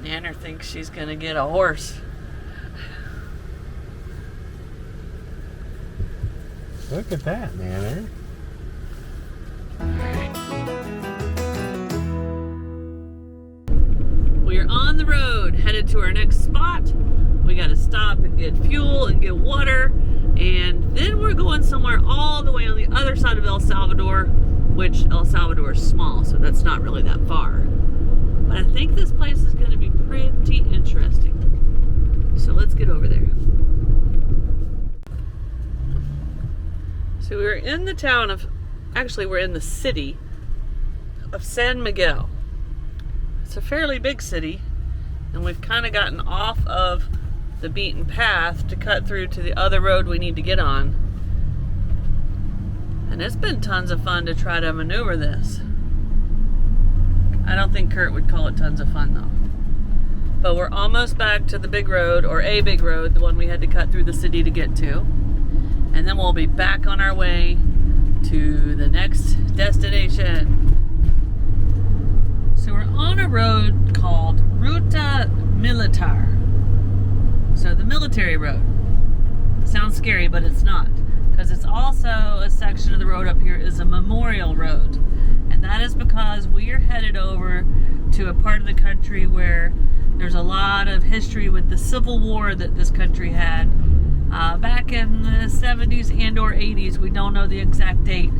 Tanner thinks she's gonna get a horse. Look at that, man. We are on the road, headed to our next spot. We gotta stop and get fuel and get water, and then we're going somewhere all the way on the other side of El Salvador, which El Salvador is small, so that's not really that far. But I think this place is gonna be pretty interesting. So let's get over there. So we're in the town of, actually we're in the city of San Miguel. It's a fairly big city, and we've kind of gotten off of the beaten path to cut through to the other road we need to get on. And it's been tons of fun to try to maneuver this. I don't think Curt would call it tons of fun though. But we're almost back to the big road, or a big road, the one we had to cut through the city to get to. And then we'll be back on our way to the next destination. So we're on a road called Ruta Militar. So the military road. Sounds scary, but it's not. Because it's also a section of the road up here is a memorial road. And that is because we are headed over to a part of the country where there's a lot of history with the Civil War that this country had. Back in the 70s and or 80s, we don't know the exact date.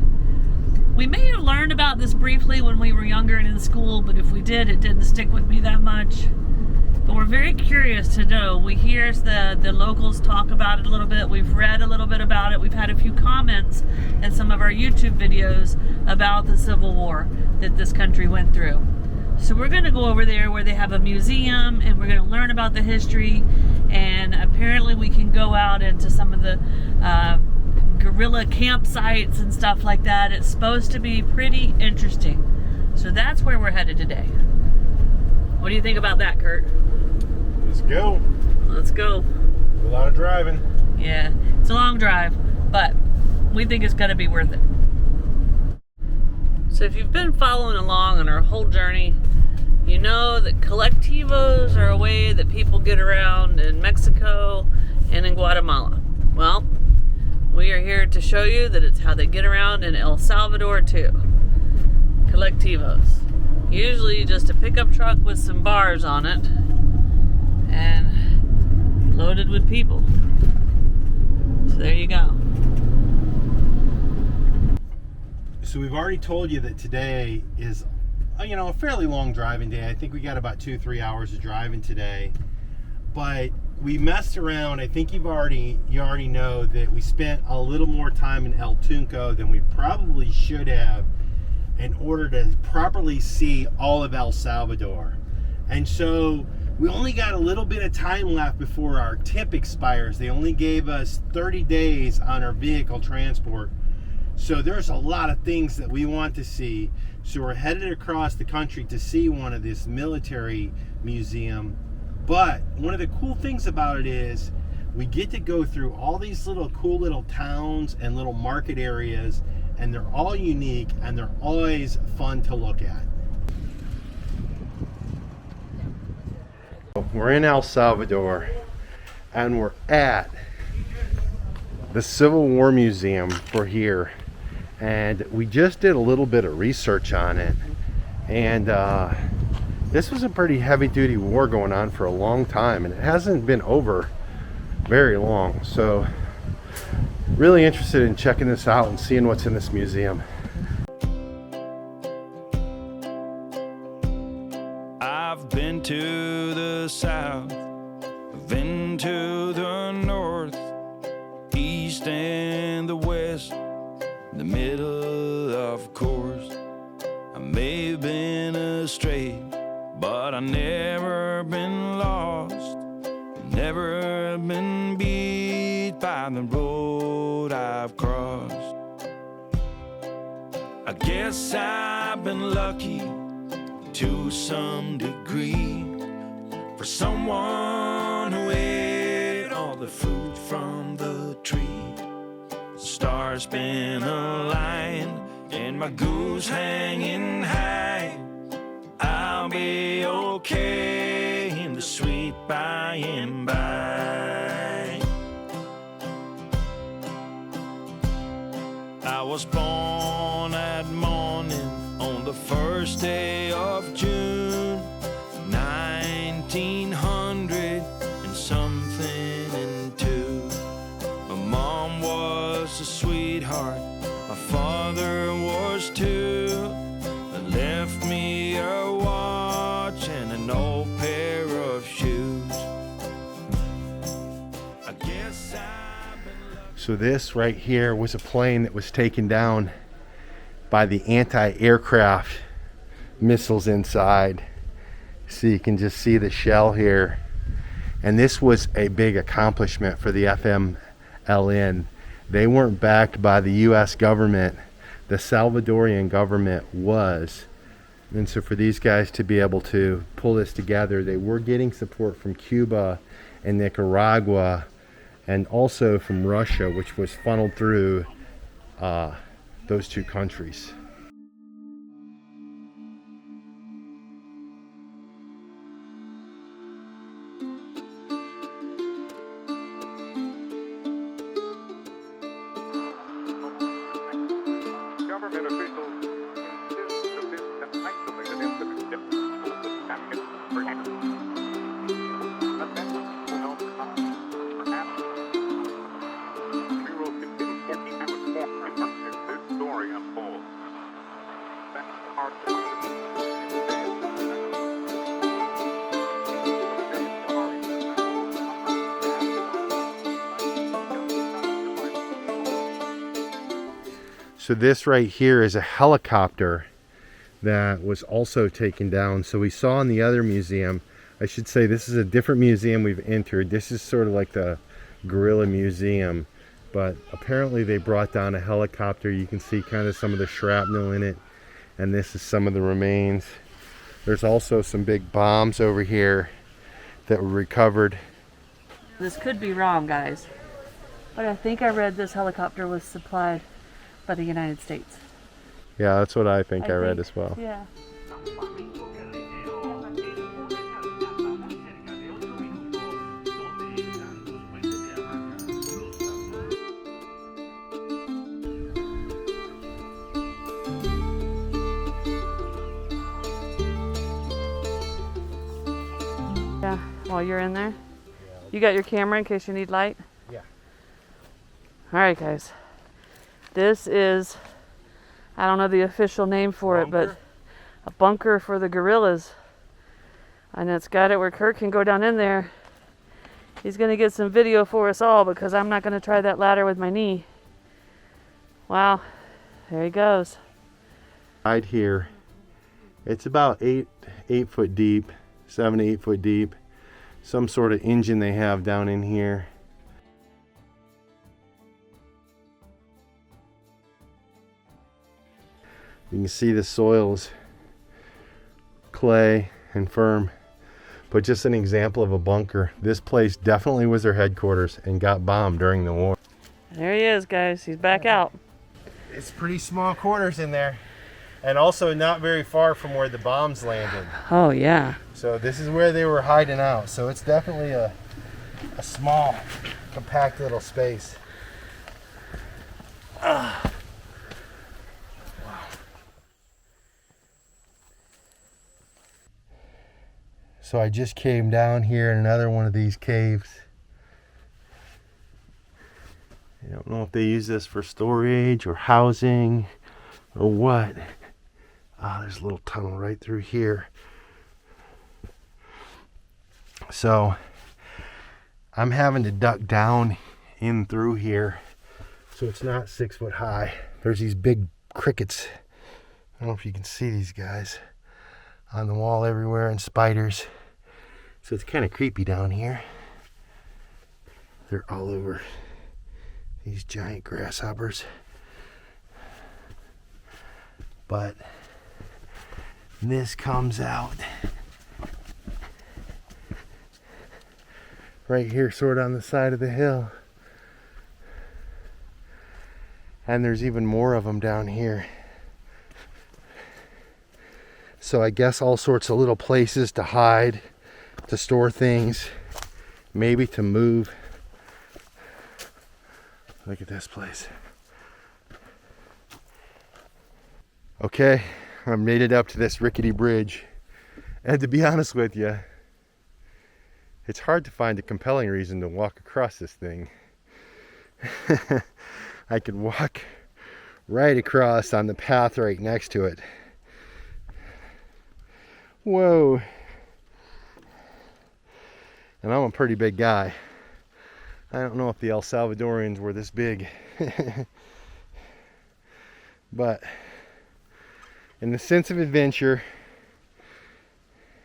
We may have learned about this briefly when we were younger and in school, but if we did, it didn't stick with me that much. But we're very curious to know. We hear the locals talk about it a little bit. We've read a little bit about it. We've had a few comments in some of our YouTube videos about the Civil War that this country went through. So we're going to go over there where they have a museum, and we're going to learn about the history. And apparently we can go out into some of the guerrilla campsites and stuff like that. It's supposed to be pretty interesting. So that's where we're headed today. What do you think about that, Curt? Let's go. Let's go. A lot of driving. Yeah, it's a long drive, but we think it's going to be worth it. So if you've been following along on our whole journey, you know that colectivos are a way that people get around in Mexico and in Guatemala. Well, we are here to show you that it's how they get around in El Salvador too. Colectivos. Usually just a pickup truck with some bars on it and loaded with people. So there you go. So we've already told you that today is a fairly long driving day. I think we got about 2-3 hours of driving today, but we messed around. I think you already know that we spent a little more time in El Tunco than we probably should have in order to properly see all of El Salvador. And so we only got a little bit of time left before our tip expires. They only gave us 30 days on our vehicle transport. So there's a lot of things that we want to see. So we're headed across the country to see one of this military museum. But one of the cool things about it is we get to go through all these little cool little towns and little market areas, and they're all unique and they're always fun to look at. We're in El Salvador and we're at the Civil War Museum for here. And we just did a little bit of research on it, and this was a pretty heavy-duty war going on for a long time, and it hasn't been over very long. So really interested in checking this out and seeing what's in this museum. I've been to the south, I've been to the north, east and the west, the middle, of course. I may have been astray, but I never been lost, never been beat by the road I've crossed. I guess I've been lucky to some degree, for someone who ate all the fruit from the tree. Stars been aligned and my goose hanging high. I'll be okay was born at morning on the first day of June, 1900 and something and two. My mom was a sweetheart, my father was too. They left me a watch and an old pair of shoes. I guess I've been lucky. So this right here was a plane that was taken down by the anti-aircraft missiles inside. So you can just see the shell here. And this was a big accomplishment for the FMLN. They weren't backed by the US government. The Salvadorian government was. And so for these guys to be able to pull this together, they were getting support from Cuba and Nicaragua, and also from Russia, which was funneled through those two countries. Government officials insist that this an isolated incident difficult to apprehend. But then, perhaps we will continue to keep it more as this story unfolds. That's hard to So this right here is a helicopter that was also taken down. So we saw in the other museum, I should say this is a different museum we've entered. This is sort of like the Guerrilla Museum, but apparently they brought down a helicopter. You can see kind of some of the shrapnel in it, and this is some of the remains. There's also some big bombs over here that were recovered. This could be wrong, guys, but I think I read this helicopter was supplied by the United States. Yeah, that's what I think I read as well. Yeah. Yeah, while you're in there. You got your camera in case you need light? Yeah. All right, guys. This is, I don't know the official name for it, but a bunker for the guerrillas. And it's got it where Curt can go down in there. He's going to get some video for us all because I'm not going to try that ladder with my knee. Wow, there he goes. Right here, it's about 8 foot deep, 7 to 8 foot deep. Some sort of engine they have down in here. You can see the soil's clay and firm, but just an example of a bunker. This place definitely was their headquarters and got bombed during the war. There he is, guys. He's back out. It's pretty small quarters in there, and also not very far from where the bombs landed. Oh, yeah. So this is where they were hiding out. So it's definitely a small, compact little space. So I just came down here in another one of these caves. I don't know if they use this for storage or housing or what. Ah, there's a little tunnel right through here. So I'm having to duck down in through here so it's not 6 foot high. There's these big crickets. I don't know if you can see these guys on the wall everywhere, and spiders. So it's kind of creepy down here. They're all over these giant grasshoppers. But this comes out right here, sort of on the side of the hill. And there's even more of them down here. So I guess all sorts of little places to hide, to store things, maybe to move. Look at this place. Okay, I made it up to this rickety bridge. And to be honest with you, it's hard to find a compelling reason to walk across this thing. I could walk right across on the path right next to it. Whoa. And I'm a pretty big guy. I don't know if the El Salvadorians were this big. But in the sense of adventure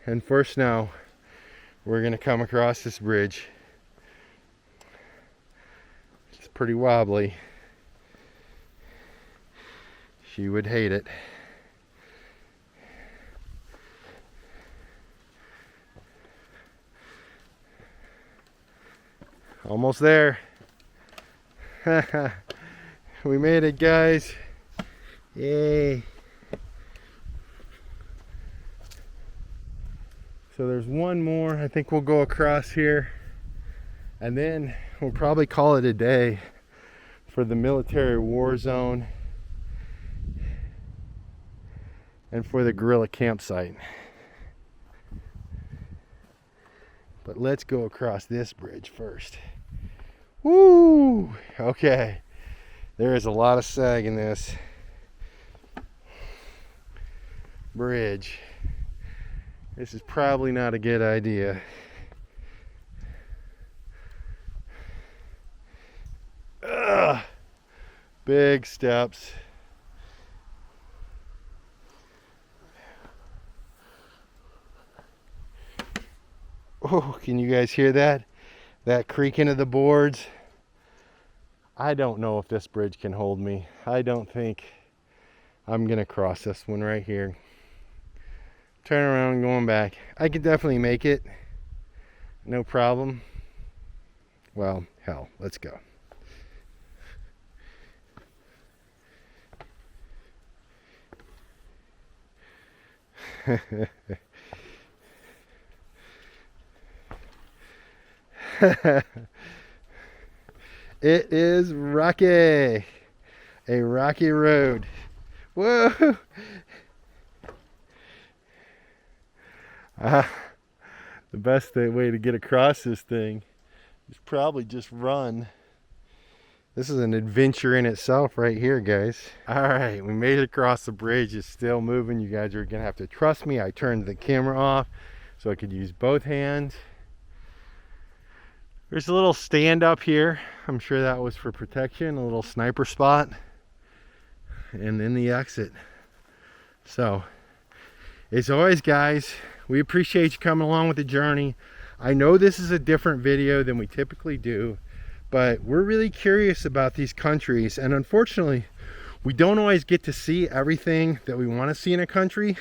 and for snow, we're going to come across this bridge. It's pretty wobbly. She would hate it. Almost there. We made it, guys. Yay. So there's one more. I think we'll go across here. And then we'll probably call it a day for the military war zone and for the guerrilla campsite. But let's go across this bridge first. Woo! Okay. There is a lot of sag in this bridge. This is probably not a good idea. Ugh! Big steps. Oh, can you guys hear that? That creaking of the boards. I don't know if this bridge can hold me. I don't think I'm gonna cross this one right here. Turn around and going back. I could definitely make it. No problem. Well, hell, let's go. It is rocky. A rocky road. Whoa! The best way to get across this thing is probably just run. This is an adventure in itself right here, guys. Alright, we made it across the bridge. It's still moving. You guys are gonna have to trust me. I turned the camera off so I could use both hands. There's a little stand up here. I'm sure that was for protection, a little sniper spot. And then the exit. So, as always, guys, we appreciate you coming along with the journey. I know this is a different video than we typically do, but we're really curious about these countries. And unfortunately, we don't always get to see everything that we want to see in a country.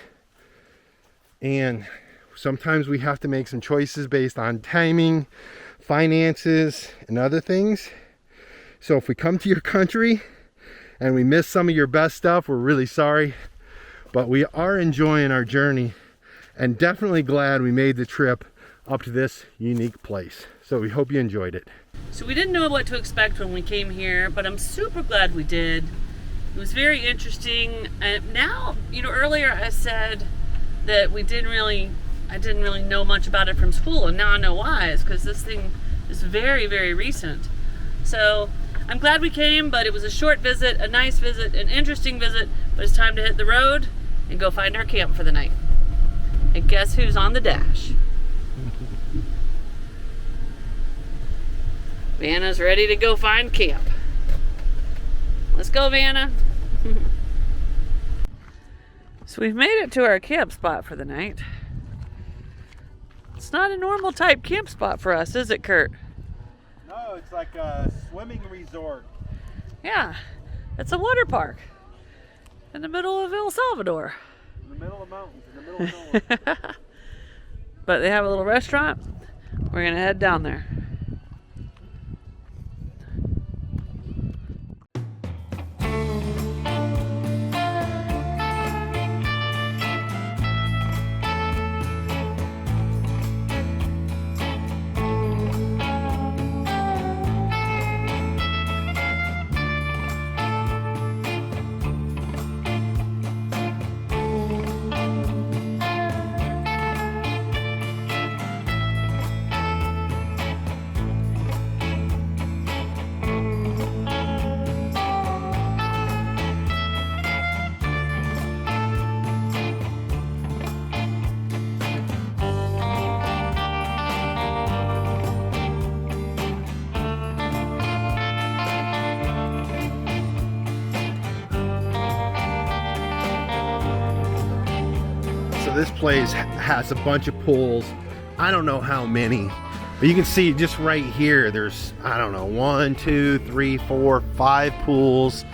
And sometimes we have to make some choices based on timing, finances, and other things. So if we come to your country and we miss some of your best stuff, we're really sorry, but we are enjoying our journey and definitely glad we made the trip up to this unique place. So we hope you enjoyed it. So we didn't know what to expect when we came here, but I'm super glad we did. It was very interesting. And now, earlier I said that I didn't really know much about it from school, and now I know why. It's because this thing is very, very recent. So I'm glad we came, but it was a short visit, a nice visit, an interesting visit, but it's time to hit the road and go find our camp for the night. And guess who's on the dash? Vanna's ready to go find camp. Let's go, Vanna. So we've made it to our camp spot for the night. It's not a normal type camp spot for us, is it, Curt? No, it's like a swimming resort. Yeah, it's a water park in the middle of El Salvador. In the middle of mountains, in the middle of nowhere. But they have a little restaurant. We're gonna head down there. So this place has a bunch of pools. I don't know how many, but you can see just right here, there's, I don't know, 1, 2, 3, 4, 5 pools,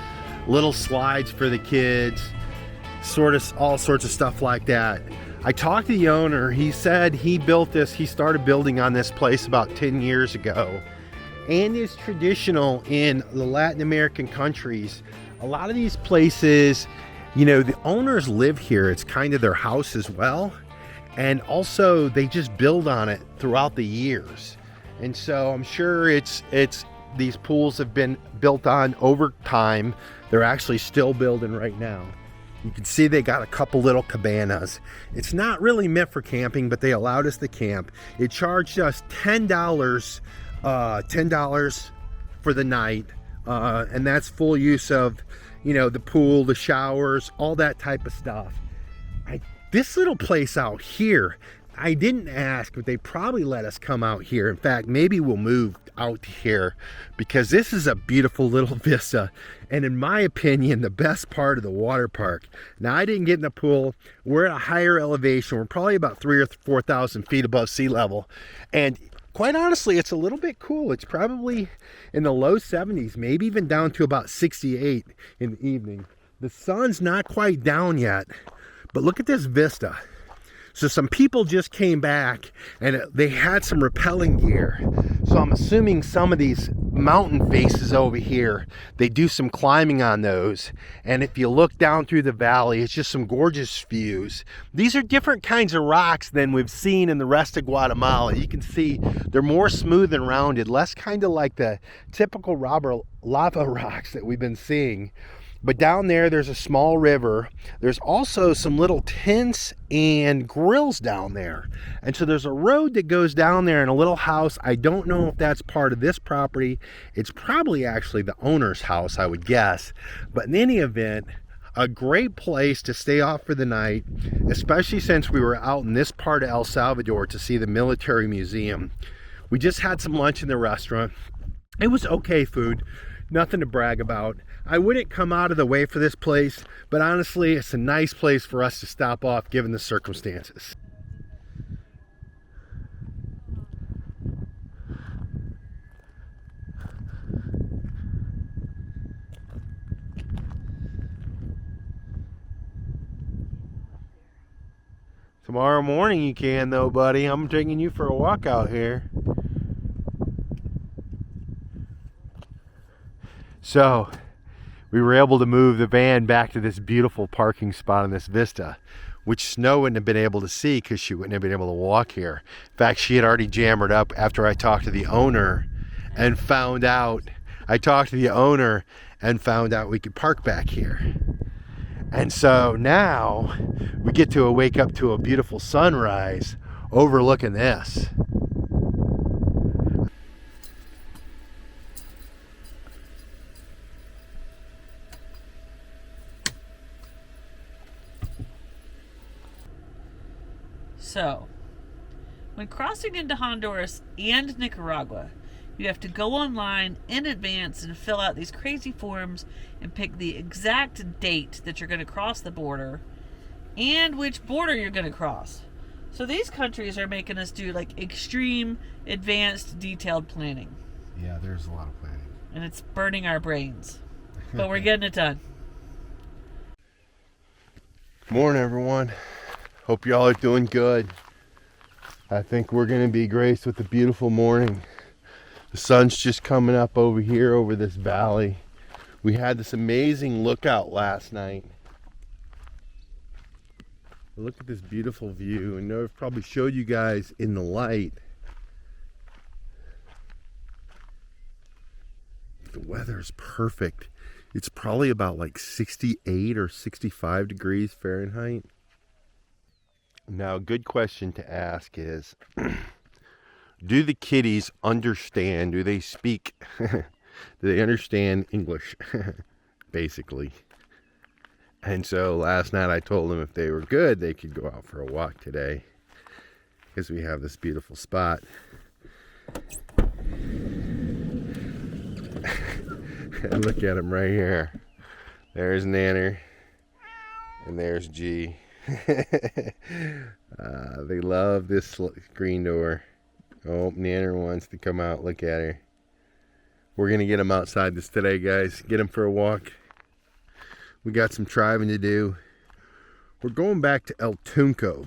little slides for the kids, sort of all sorts of stuff like that. I talked to the owner. He said he built this, he started building on this place about 10 years ago, and is traditional in the Latin American countries. A lot of these places, you know, the owners live here. It's kind of their house as well. And also they just build on it throughout the years. And so I'm sure it's these pools have been built on over time. They're actually still building right now. You can see they got a couple little cabanas. It's not really meant for camping, but they allowed us to camp. It charged us $10 for the night. And that's full use of, you know, the pool, the showers, all that type of stuff. This little place out here, I didn't ask, but they probably let us come out here. In fact, maybe we'll move out here because this is a beautiful little vista. And in my opinion, the best part of the water park. Now, I didn't get in the pool. We're at a higher elevation. We're probably about 3,000 or 4,000 feet above sea level. And quite honestly, it's a little bit cool. It's probably in the low 70s, maybe even down to about 68 in the evening. The sun's not quite down yet, but look at this vista. So some people just came back and they had some rappelling gear. So I'm assuming some of these mountain faces over here, they do some climbing on those. And if you look down through the valley, it's just some gorgeous views. These are different kinds of rocks than we've seen in the rest of Guatemala. You can see they're more smooth and rounded, less kind of like the typical lava rocks that we've been seeing. But down there, there's a small river. There's also some little tents and grills down there. And so there's a road that goes down there and a little house. I don't know if that's part of this property. It's probably actually the owner's house, I would guess. But in any event, a great place to stay off for the night, especially since we were out in this part of El Salvador to see the military museum. We just had some lunch in the restaurant. It was okay food, nothing to brag about. I wouldn't come out of the way for this place, but honestly, it's a nice place for us to stop off given the circumstances. Tomorrow morning you can though, buddy. I'm taking you for a walk out here. So, we were able to move the van back to this beautiful parking spot in this vista, which Snow wouldn't have been able to see because she wouldn't have been able to walk here. In fact, she had already jammered up after I talked to the owner and found out, we could park back here. And so now we get to wake up to a beautiful sunrise overlooking this. So, when crossing into Honduras and Nicaragua, you have to go online in advance and fill out these crazy forms and pick the exact date that you're going to cross the border and which border you're going to cross. So these countries are making us do like extreme, advanced, detailed planning. Yeah, there's a lot of planning. And it's burning our brains. But we're getting it done. Morning, everyone. Hope y'all are doing good. I think we're going to be graced with a beautiful morning. The sun's just coming up over here over this valley. We had this amazing lookout last night. Look at this beautiful view. I know I've probably showed you guys in the light. The weather's perfect. It's probably about like 68 or 65 degrees Fahrenheit. Now, a good question to ask is, do the kiddies understand? Do they speak? Do they understand English? Basically. And so last night I told them if they were good, they could go out for a walk today. Because we have this beautiful spot. And look at them right here. There's Nanner. And there's G. They love this screen door. Oh, Nanner wants to come out. Look at her. We're going to get him outside this today, guys. Get him for a walk. We got some driving to do. We're going back to El Tunco.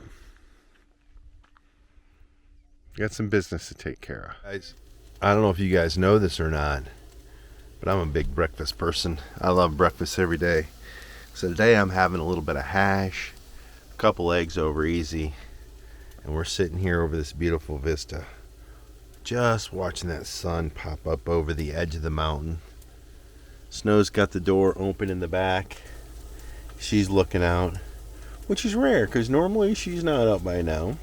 Got some business to take care of. Guys, I don't know if you guys know this or not, but I'm a big breakfast person. I love breakfast every day. So today I'm having a little bit of hash, a couple eggs over easy, and we're sitting here over this beautiful vista, just watching that sun pop up over the edge of the mountain. Snow's got the door open in the back. She's looking out, which is rare because normally she's not up by now.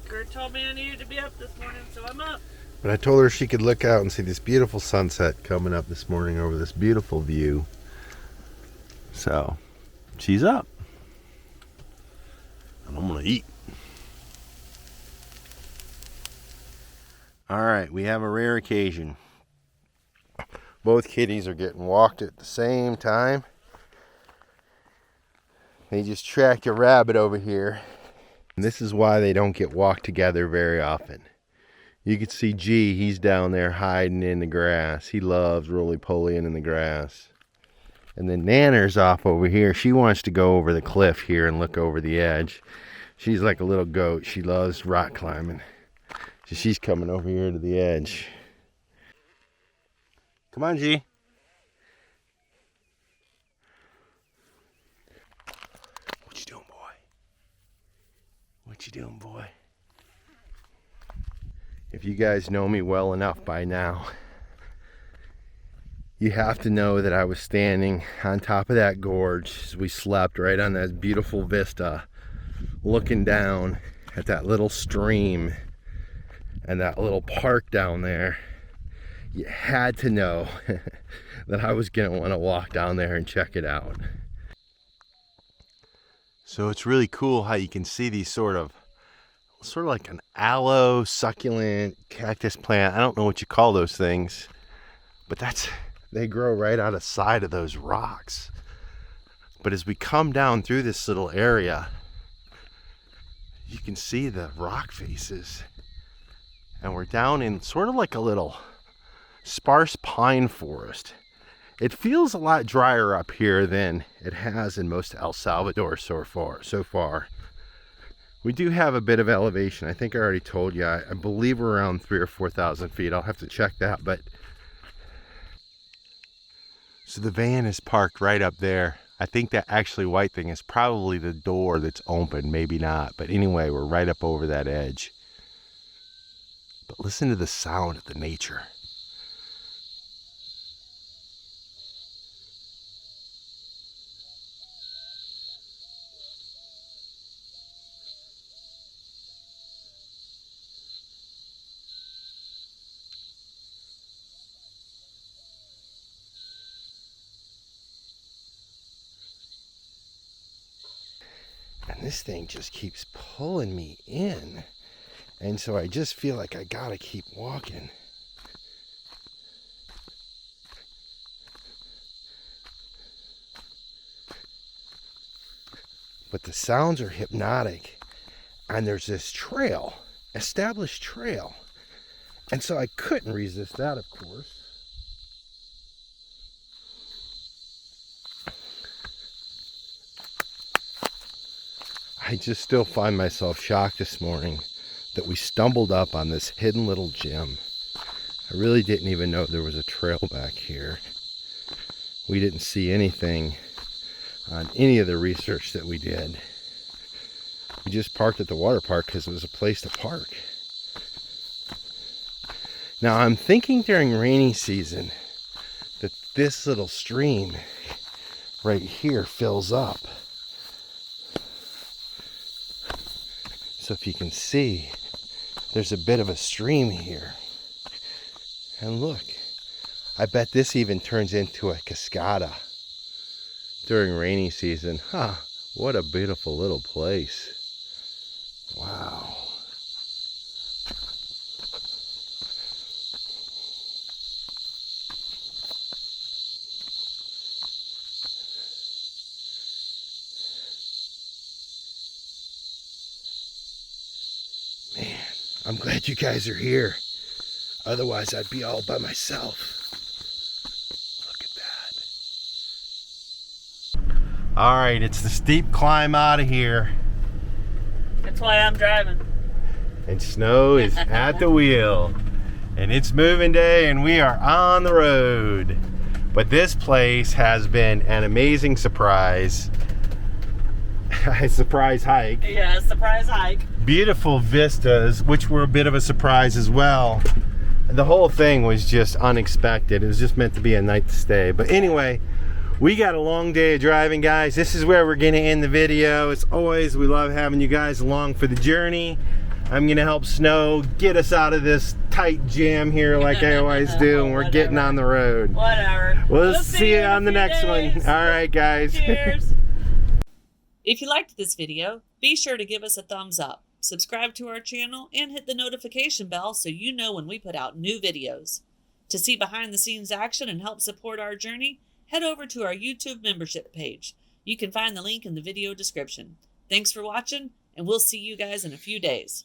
Curt told me I needed to be up this morning, so I'm up. But I told her she could look out and see this beautiful sunset coming up this morning over this beautiful view. So, she's up. And I'm going to eat. Alright, we have a rare occasion. Both kitties are getting walked at the same time. They just tracked a rabbit over here. And this is why they don't get walked together very often. You can see G, he's down there hiding in the grass. He loves roly-polying in the grass. And then Nanner's off over here. She wants to go over the cliff here and look over the edge. She's like a little goat. She loves rock climbing. So she's coming over here to the edge. Come on, G. What you doing, boy? What you doing, boy? If you guys know me well enough by now, you have to know that I was standing on top of that gorge as we slept right on that beautiful vista, looking down at that little stream and that little park down there. You had to know that I was going to want to walk down there and check it out. So it's really cool how you can see these sort of like an aloe, succulent, cactus plant. I don't know what you call those things, but they grow right out of the side of those rocks. But as we come down through this little area, you can see the rock faces. And we're down in sort of like a little sparse pine forest. It feels a lot drier up here than it has in most of El Salvador so far. We do have a bit of elevation. I think I already told you. I believe we're around 3,000 or 4,000 feet. I'll have to check that. But so the van is parked right up there. I think that actually white thing is probably the door that's open. Maybe not. But anyway, we're right up over that edge. But listen to the sound of the nature. And this thing just keeps pulling me in. And so I just feel like I gotta keep walking. But the sounds are hypnotic. And there's this trail, established trail. And so I couldn't resist that, of course. I just still find myself shocked this morning that we stumbled up on this hidden little gem. I really didn't even know there was a trail back here. We didn't see anything on any of the research that we did. We just parked at the water park because it was a place to park. Now I'm thinking during rainy season that this little stream right here fills up. So if you can see, there's a bit of a stream here. And look, I bet this even turns into a cascada during rainy season. Huh, what a beautiful little place. Wow. I'm glad you guys are here. Otherwise, I'd be all by myself. Look at that. All right, it's the steep climb out of here. That's why I'm driving. And Snow is at the wheel. And it's moving day and we are on the road. But this place has been an amazing surprise. A surprise hike. Yeah, surprise hike. Beautiful vistas, which were a bit of a surprise as well. The whole thing was just unexpected. It was just meant to be a night to stay. But anyway, we got a long day of driving, guys. This is where we're gonna end the video. As always, we love having you guys along for the journey. I'm gonna help Snow get us out of this tight jam here like I always do, and we're getting on the road. Whatever. We'll see you on the next one. All right, guys. Cheers. If you liked this video, be sure to give us a thumbs up, subscribe to our channel, and hit the notification bell so you know when we put out new videos. To see behind the scenes action and help support our journey, head over to our YouTube membership page. You can find the link in the video description. Thanks for watching, and we'll see you guys in a few days.